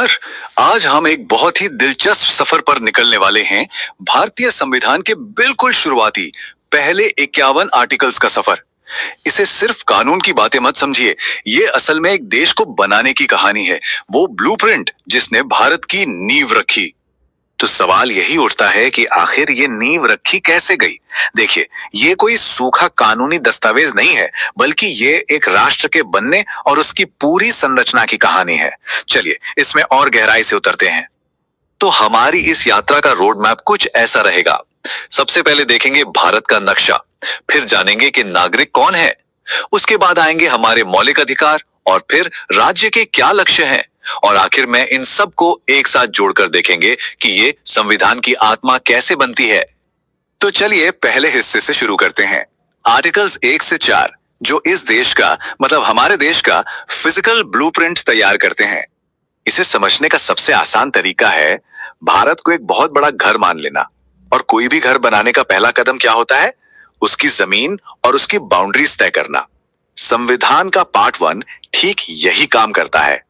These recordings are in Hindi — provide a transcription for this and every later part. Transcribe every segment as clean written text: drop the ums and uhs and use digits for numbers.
और आज हम एक बहुत ही दिलचस्प सफर पर निकलने वाले हैं। भारतीय संविधान के बिल्कुल शुरुआती पहले 51 आर्टिकल्स का सफर। इसे सिर्फ कानून की बातें मत समझिए, ये असल में एक देश को बनाने की कहानी है। वो ब्लूप्रिंट जिसने भारत की नींव रखी। तो सवाल यही उठता है कि आखिर ये नींव रखी कैसे गई। देखिए, ये कोई सूखा कानूनी दस्तावेज नहीं है, बल्कि ये एक राष्ट्र के बनने और उसकी पूरी संरचना की कहानी है। चलिए इसमें और गहराई से उतरते हैं। तो हमारी इस यात्रा का रोड मैप कुछ ऐसा रहेगा। सबसे पहले देखेंगे भारत का नक्शा, फिर जानेंगे कि नागरिक कौन है, उसके बाद आएंगे हमारे मौलिक अधिकार, और फिर राज्य के क्या लक्ष्य हैं, और आखिर में इन सब को एक साथ जोड़कर देखेंगे कि ये संविधान की आत्मा कैसे बनती है। तो चलिए पहले हिस्से से शुरू करते हैं। आर्टिकल्स 1 से 4 जो इस देश का मतलब हमारे देश का फिजिकल ब्लूप्रिंट तैयार करते हैं। इसे समझने का सबसे आसान तरीका है भारत को एक बहुत बड़ा घर मान लेना। और कोई भी घर बनाने का पहला कदम क्या होता है? उसकी जमीन और उसकी बाउंड्रीज तय करना। संविधान का पार्ट 1 ठीक यही काम करता है।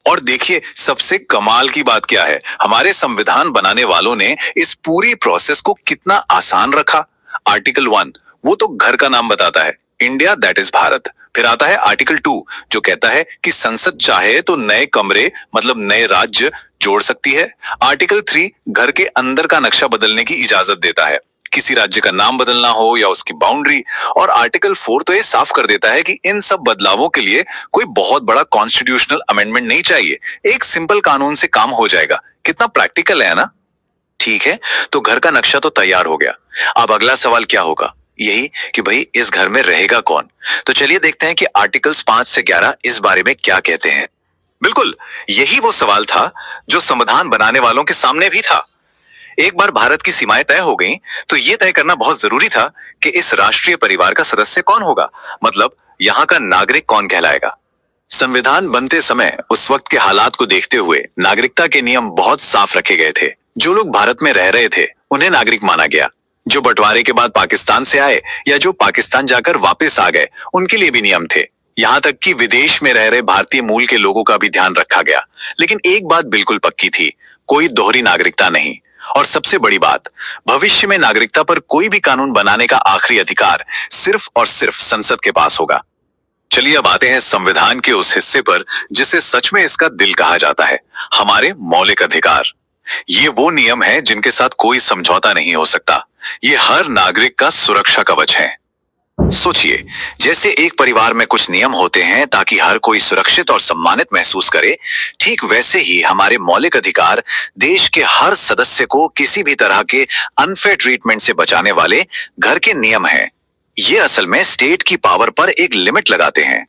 और देखिए सबसे कमाल की बात क्या है, हमारे संविधान बनाने वालों ने इस पूरी प्रोसेस को कितना आसान रखा। आर्टिकल 1 वो तो घर का नाम बताता है, इंडिया दैट इज भारत। फिर आता है आर्टिकल 2 जो कहता है कि संसद चाहे तो नए कमरे मतलब नए राज्य जोड़ सकती है। आर्टिकल 3 घर के अंदर का नक्शा बदलने की इजाजत देता है, किसी राज्य का नाम बदलना हो या उसकी बाउंड्री। और आर्टिकल 4 तो ये साफ कर देता है कि इन सब बदलावों के लिए कोई बहुत बड़ा कॉन्स्टिट्यूशनल अमेंडमेंट नहीं चाहिए, एक सिंपल कानून से काम हो जाएगा। कितना प्रैक्टिकल है ना। ठीक है, तो घर का नक्शा तो तैयार हो गया। अब अगला सवाल क्या होगा? यही कि भाई इस घर में रहेगा कौन। तो चलिए देखते हैं कि आर्टिकल्स 5 से 11 इस बारे में क्या कहते हैं। बिल्कुल यही वो सवाल था जो संविधान बनाने वालों के सामने भी था। एक बार भारत की सीमाएं तय हो गईं, तो ये तय करना बहुत जरूरी था कि इस राष्ट्रीय परिवार का सदस्य कौन होगा, मतलब यहाँ का नागरिक कौन कहलाएगा। संविधान बनते समय उस वक्त के हालात को देखते हुए नागरिकता के नियम बहुत साफ रखे गए थे। जो लोग भारत में रह रहे थे उन्हें नागरिक माना गया। जो बंटवारे के बाद पाकिस्तान से आए या जो पाकिस्तान जाकर वापस आ गए उनके लिए भी नियम थे। यहाँ तक कि विदेश में रह रहे भारतीय मूल के लोगों का भी ध्यान रखा गया। लेकिन एक बात बिल्कुल पक्की थी, कोई दोहरी नागरिकता नहीं। और सबसे बड़ी बात, भविष्य में नागरिकता पर कोई भी कानून बनाने का आखिरी अधिकार सिर्फ और सिर्फ संसद के पास होगा। चलिए अब आते हैं संविधान के उस हिस्से पर जिसे सच में इसका दिल कहा जाता है, हमारे मौलिक अधिकार। ये वो नियम है जिनके साथ कोई समझौता नहीं हो सकता। ये हर नागरिक का सुरक्षा कवच है। सोचिए, जैसे एक परिवार में कुछ नियम होते हैं ताकि हर कोई सुरक्षित और सम्मानित महसूस करे, ठीक वैसे ही हमारे मौलिक अधिकार देश के हर सदस्य को किसी भी तरह के अनफेयर ट्रीटमेंट से बचाने वाले घर के नियम हैं। ये असल में स्टेट की पावर पर एक लिमिट लगाते हैं।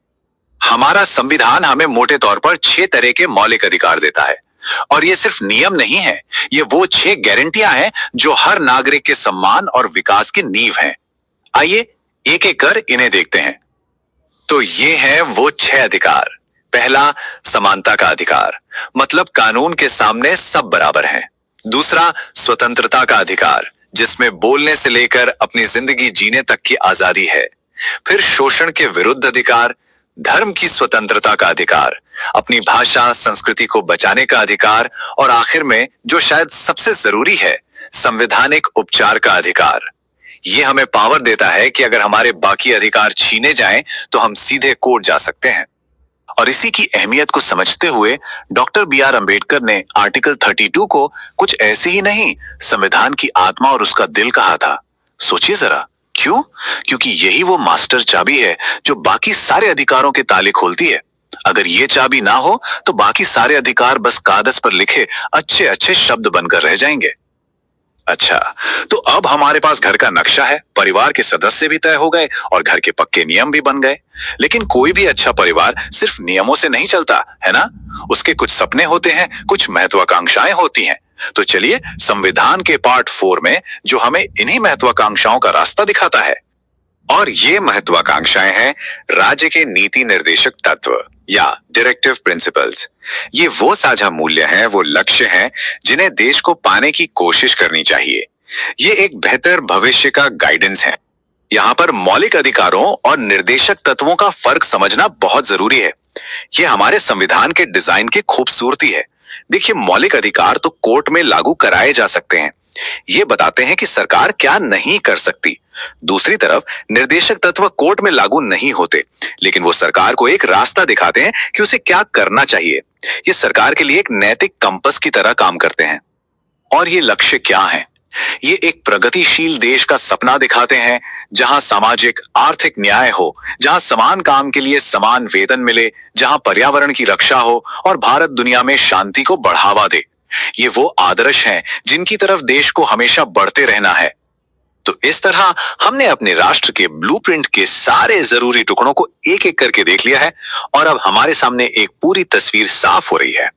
हमारा संविधान हमें मोटे तौर पर 6 तरह के मौलिक अधिकार देता है। और ये सिर्फ नियम नहीं है, ये वो 6 गारंटियां हैं जो हर नागरिक के सम्मान और विकास की नींव हैं। आइए एक एक कर इन्हें देखते हैं। तो ये है वो 6 अधिकार। पहला, समानता का अधिकार, मतलब कानून के सामने सब बराबर हैं। दूसरा, स्वतंत्रता का अधिकार, जिसमें बोलने से लेकर अपनी जिंदगी जीने तक की आजादी है। फिर शोषण के विरुद्ध अधिकार, धर्म की स्वतंत्रता का अधिकार, अपनी भाषा संस्कृति को बचाने का अधिकार, और आखिर में जो शायद सबसे जरूरी है, संवैधानिक उपचार का अधिकार। ये हमें पावर देता है कि अगर हमारे बाकी अधिकार छीने जाएं तो हम सीधे कोर्ट जा सकते हैं। और इसी की अहमियत को समझते हुए डॉक्टर बी.आर. अंबेडकर ने आर्टिकल 32 को कुछ ऐसे ही नहीं, संविधान की आत्मा और उसका दिल कहा था। सोचिए जरा, क्यों? क्योंकि यही वो मास्टर चाबी है जो बाकी सारे अधिकारों के ताले खोलती है। अगर ये चाबी ना हो तो बाकी सारे अधिकार बस कागज पर लिखे अच्छे अच्छे शब्द बनकर रह जाएंगे। अच्छा, तो अब हमारे पास घर का नक्शा है, परिवार के सदस्य भी तय हो गए और घर के पक्के नियम भी बन गए। लेकिन कोई भी अच्छा परिवार सिर्फ नियमों से नहीं चलता, है ना? उसके कुछ सपने होते हैं, कुछ महत्वाकांक्षाएं होती हैं। तो चलिए संविधान के पार्ट 4 में जो हमें इन्हीं महत्वाकांक्षाओं का रास्ता दिखाता है। और ये महत्वाकांक्षाएं हैं राज्य के नीति निर्देशक तत्व या डायरेक्टिव प्रिंसिपल्स। ये वो साझा मूल्य हैं, वो लक्ष्य हैं जिन्हें देश को पाने की कोशिश करनी चाहिए। ये एक बेहतर भविष्य का गाइडेंस है। यहाँ पर मौलिक अधिकारों और निर्देशक तत्वों का फर्क समझना बहुत जरूरी है। ये हमारे संविधान के डिजाइन की खूबसूरती है। देखिए, मौलिक अधिकार तो कोर्ट में लागू कराए जा सकते हैं। ये बताते हैं कि सरकार क्या नहीं कर सकती। दूसरी तरफ निर्देशक तत्व कोर्ट में लागू नहीं होते, लेकिन वो सरकार को एक रास्ता दिखाते हैं कि उसे क्या करना चाहिए। ये सरकार के लिए एक नैतिक कंपस की तरह काम करते हैं। और ये लक्ष्य क्या है? ये एक प्रगतिशील देश का सपना दिखाते हैं, जहां सामाजिक आर्थिक न्याय हो, जहां समान काम के लिए समान वेतन मिले, जहां पर्यावरण की रक्षा हो और भारत दुनिया में शांति को बढ़ावा दे। ये वो आदर्श हैं जिनकी तरफ देश को हमेशा बढ़ते रहना है। तो इस तरह हमने अपने राष्ट्र के ब्लूप्रिंट के सारे जरूरी टुकड़ों को एक एक करके देख लिया है और अब हमारे सामने एक पूरी तस्वीर साफ हो रही है।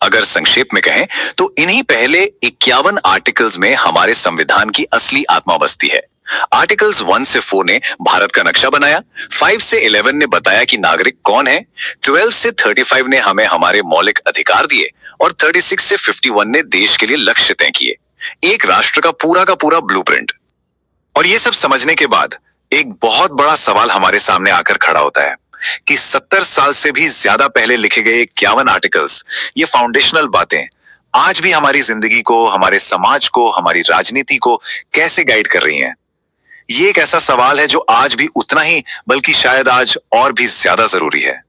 अगर संक्षेप में कहें तो इन्हीं पहले 51 आर्टिकल्स में हमारे संविधान की असली आत्मा बसती है। आर्टिकल्स 1 से 4 ने भारत का नक्शा बनाया, 5 से 11 ने बताया कि नागरिक कौन है, 12 से 35 ने हमें हमारे मौलिक अधिकार दिए और 36 से 51 ने देश के लिए लक्ष्य तय किए। एक राष्ट्र का पूरा ब्लूप्रिंट। और ये सब समझने के बाद एक बहुत बड़ा सवाल हमारे सामने आकर खड़ा होता है कि 70 साल से भी ज्यादा पहले लिखे गए 51 आर्टिकल्स, ये फाउंडेशनल बातें आज भी हमारी जिंदगी को, हमारे समाज को, हमारी राजनीति को कैसे गाइड कर रही हैं? ये एक ऐसा सवाल है जो आज भी उतना ही, बल्कि शायद आज और भी ज्यादा जरूरी है।